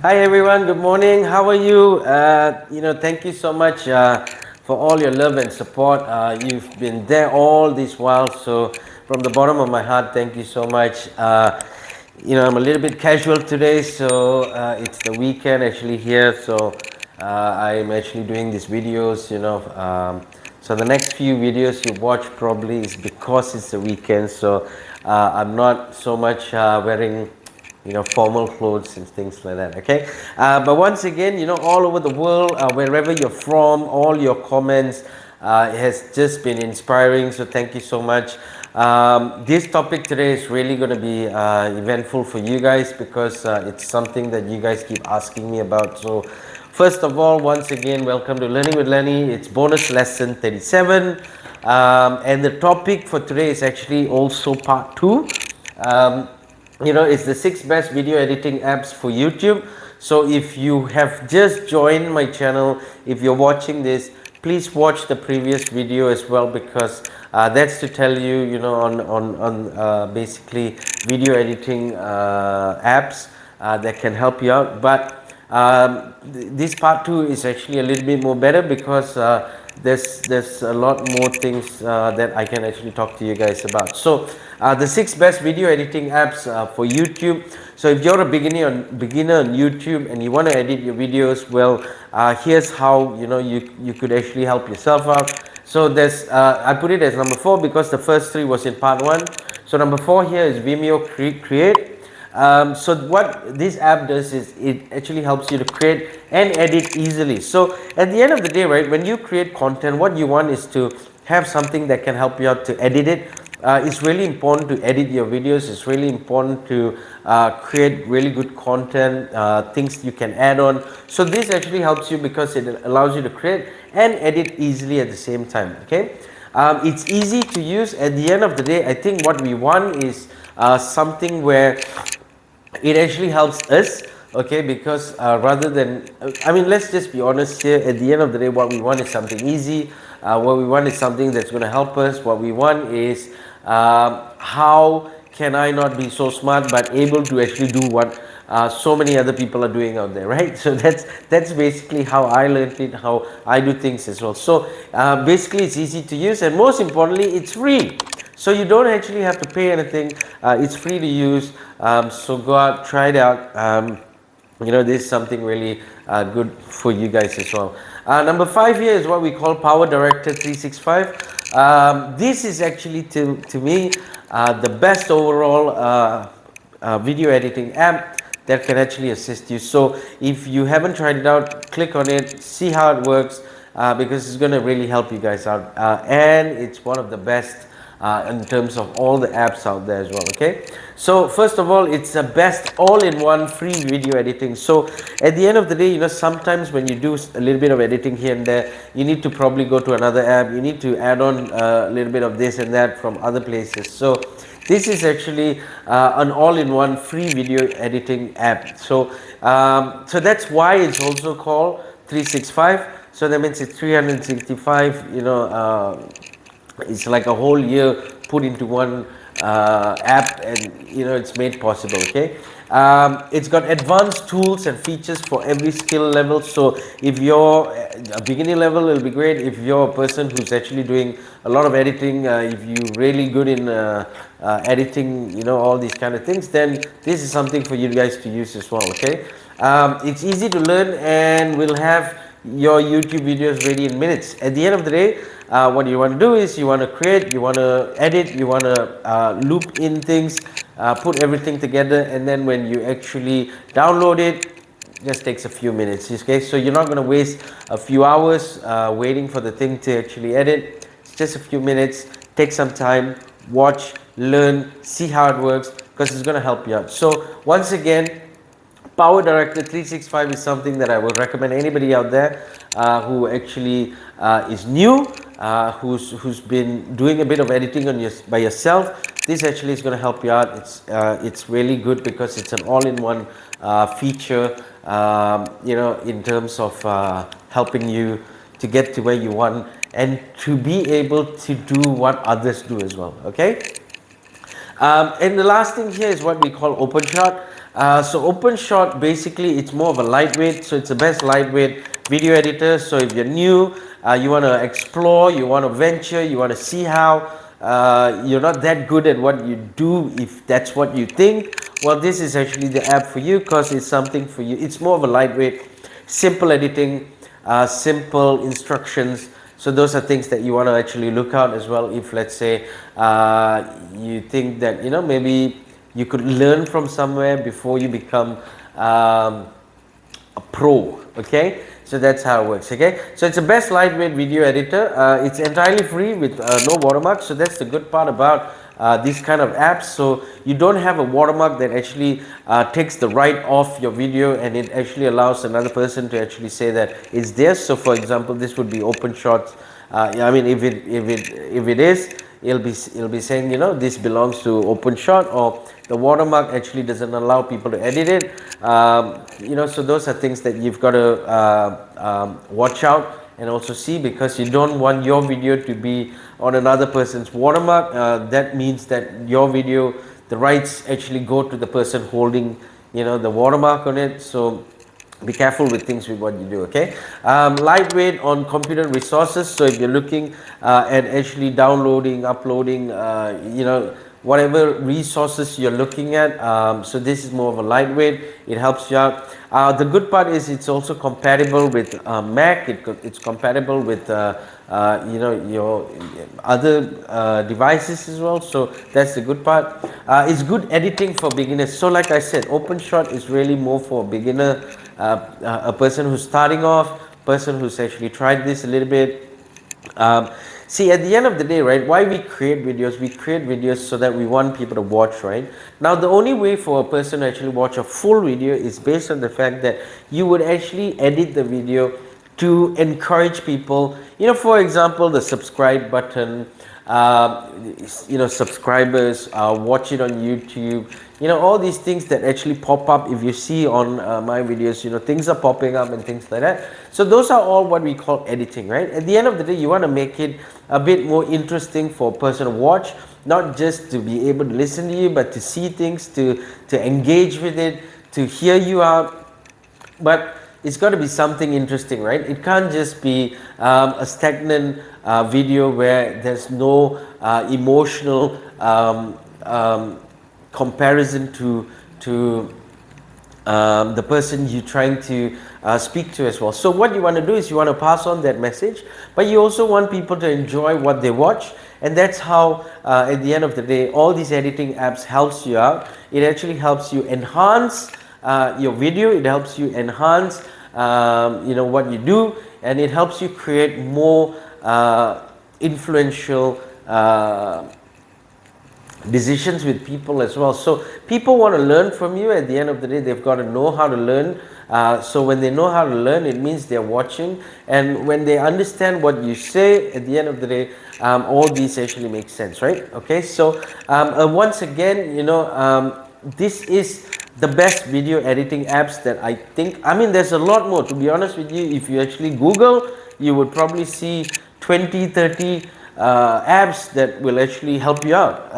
Hi everyone, good morning. How are you? Thank you so much for all your love and support. You've been there all this while, so from the bottom of my heart, thank you so much. I'm a little bit casual today, so it's the weekend actually here, so I'm actually doing these videos, so the next few videos you watch probably is because it's the weekend, so I'm not so much wearing formal clothes and things like that. Okay, but once again, all over the world, wherever you're from, all your comments has just been inspiring, so thank you so much. This topic today is really going to be eventful for you guys because it's something that you guys keep asking me about. So first of all, once again, welcome to Learning with Lenny. It's bonus lesson 37, and the topic for today is actually also part 2. It's the 6 best video editing apps for YouTube. So if you have just joined my channel, if you're watching this, please watch the previous video as well, because that's to tell you, on basically video editing apps that can help you out. But this part 2 is actually a little bit more better because there's a lot more things that I can actually talk to you guys about. So the 6 best video editing apps for YouTube. So if you're a beginner on YouTube and you want to edit your videos, well, here's how you could actually help yourself out. So there's I put it as number 4 because the first 3 was in part 1. So number 4 here is Vimeo Create. So what this app does is it actually helps you to create and edit easily. So at the end of the day, right, when you create content, what you want is to have something that can help you out to edit it. It's really important to edit your videos. It's really important to create really good content, things you can add on. So this actually helps you because it allows you to create and edit easily at the same time. Okay, it's easy to use. At the end of the day, I think what we want is something where it actually helps us, okay, because rather than, let's just be honest here. At the end of the day, what we want is something easy. What we want is something that's going to help us. What we want is how can I not be so smart but able to actually do what so many other people are doing out there, right? So that's basically how I learned it, how I do things as well. So basically it's easy to use, and most importantly it's free. So you don't actually have to pay anything. It's free to use. So go out, try it out. This is something really good for you guys as well. Number 5 here is what we call PowerDirector 365. This is actually to me the best overall video editing app that can actually assist you. So if you haven't tried it out, click on it, see how it works, because it's going to really help you guys out, and it's one of the best in terms of all the apps out there as well. Okay, so first of all, it's the best all-in-one free video editing. So at the end of the day, sometimes when you do a little bit of editing here and there, you need to probably go to another app. You need to add on a little bit of this and that from other places. So this is actually an all-in-one free video editing app. So so that's why it's also called 365. So that means it's 365, it's like a whole year put into one app, and it's made possible. Okay, it's got advanced tools and features for every skill level. So if you're a beginner level, it'll be great. If you're a person who's actually doing a lot of editing, if you're really good in editing, all these kind of things, then this is something for you guys to use as well. Okay, it's easy to learn and will have your YouTube videos ready in minutes. At the end of the day, what you want to do is you want to create, you want to edit, you want to loop in things, put everything together, and then when you actually download it, just takes a few minutes. Okay, so you're not going to waste a few hours waiting for the thing to actually edit. It's just a few minutes. Take some time, watch, learn, see how it works, because it's going to help you out. So once again, PowerDirector 365 is something that I would recommend anybody out there who actually is new, who's been doing a bit of editing on by yourself. This actually is going to help you out. It's really good because it's an all-in-one feature, in terms of helping you to get to where you want and to be able to do what others do as well. Okay. And the last thing here is what we call OpenShot. So OpenShot, basically it's more of a lightweight, so it's the best lightweight video editor. So if you're new, you want to explore, you want to venture, you want to see how you're not that good at what you do, if that's what you think, well, this is actually the app for you, because it's something for you. It's more of a lightweight, simple editing, simple instructions. So those are things that you want to actually look out as well. If let's say you think that maybe you could learn from somewhere before you become a pro. Okay, so that's how it works. Okay, so it's the best lightweight video editor. It's entirely free with no watermarks. So that's the good part about these kind of apps. So you don't have a watermark that actually takes the right off your video, and it actually allows another person to actually say that it's theirs. So for example, this would be OpenShot. I mean, if it is, it'll be saying this belongs to OpenShot, or the watermark actually doesn't allow people to edit it. So those are things that you've got to watch out and also see, because you don't want your video to be on another person's watermark. That means that your video, the rights actually go to the person holding the watermark on it. So be careful with things with what you do. Okay, lightweight on computer resources. So if you're looking at actually downloading, uploading, whatever resources you're looking at, so this is more of a lightweight. It helps you out. The good part is it's also compatible with Mac. It's compatible with your other devices as well. So that's the good part. It's good editing for beginners. So like I said, OpenShot is really more for a beginner, a person who's starting off, person who's actually tried this a little bit. See, at the end of the day, right, why we create videos so that we want people to watch, right? Now, the only way for a person to actually watch a full video is based on the fact that you would actually edit the video to encourage people. For example, the subscribe button, subscribers, watch it on YouTube, all these things that actually pop up. If you see on my videos, things are popping up and things like that. So those are all what we call editing, right? At the end of the day, you want to make it a bit more interesting for a person to watch, not just to be able to listen to you, but to see things, to engage with it, to hear you out. But it's got to be something interesting, right? It can't just be a stagnant video where there's no emotional comparison to the person you're trying to speak to as well. So what you want to do is you want to pass on that message, but you also want people to enjoy what they watch. And that's how at the end of the day, all these editing apps helps you out. It actually helps you enhance your video. It helps you enhance what you do, and it helps you create more influential decisions with people as well. So people want to learn from you. At the end of the day, they've got to know how to learn. So when they know how to learn, it means they're watching, and when they understand what you say, at the end of the day, all these actually make sense, right? Okay, so once again, this is the best video editing apps that I think. I mean, there's a lot more, to be honest with you. If you actually Google, you would probably see 20, 30 apps that will actually help you out.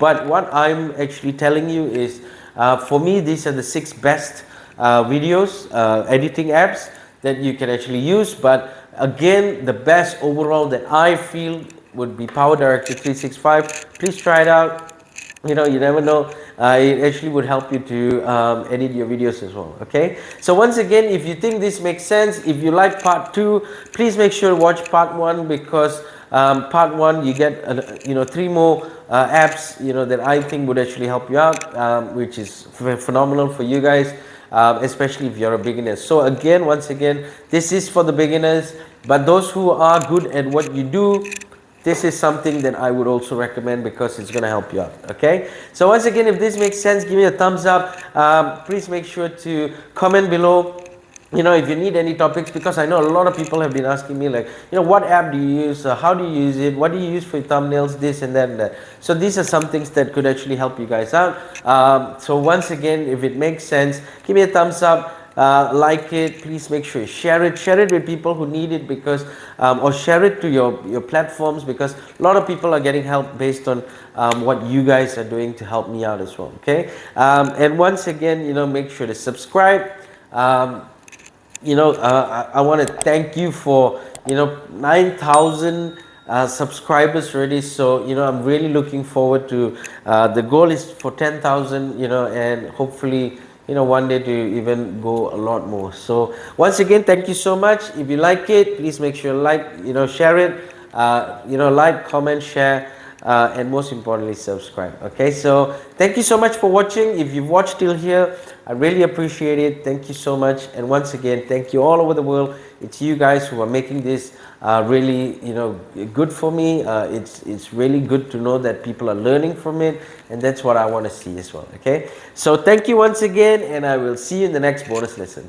But what I'm actually telling you is, for me, these are the 6 best videos editing apps that you can actually use. But again, the best overall that I feel would be PowerDirector 365. Please try it out. You never know. It actually would help you to edit your videos as well. Okay, so once again, if you think this makes sense, if you like part 2, please make sure to watch part 1, because part 1 you get 3 more apps that I think would actually help you out, which is phenomenal for you guys, especially if you're a beginner. So again, once again, this is for the beginners, but those who are good at what you do, this is something that I would also recommend, because it's going to help you out. Okay, so once again, if this makes sense, give me a thumbs up. Please make sure to comment below, if you need any topics, because I know a lot of people have been asking me, like, what app do you use, how do you use it, what do you use for your thumbnails, this and that and that. So these are some things that could actually help you guys out. So once again, if it makes sense, give me a thumbs up. like it, please make sure you share it with people who need it, because or share it to your platforms, because a lot of people are getting help based on what you guys are doing to help me out as well. Okay, and once again, make sure to subscribe. um, I want to thank you for 9,000 subscribers already. So I'm really looking forward to, the goal is for 10,000, and hopefully one day to even go a lot more. So once again, thank you so much. If you like it, please make sure like, share it, like, comment, share, and most importantly, subscribe. Okay, so thank you so much for watching. If you've watched till here, I really appreciate it. Thank you so much. And once again, thank you all over the world. It's you guys who are making this really good for me. It's really good to know that people are learning from it, and that's what I want to see as well. Okay, so thank you once again, and I will see you in the next bonus lesson.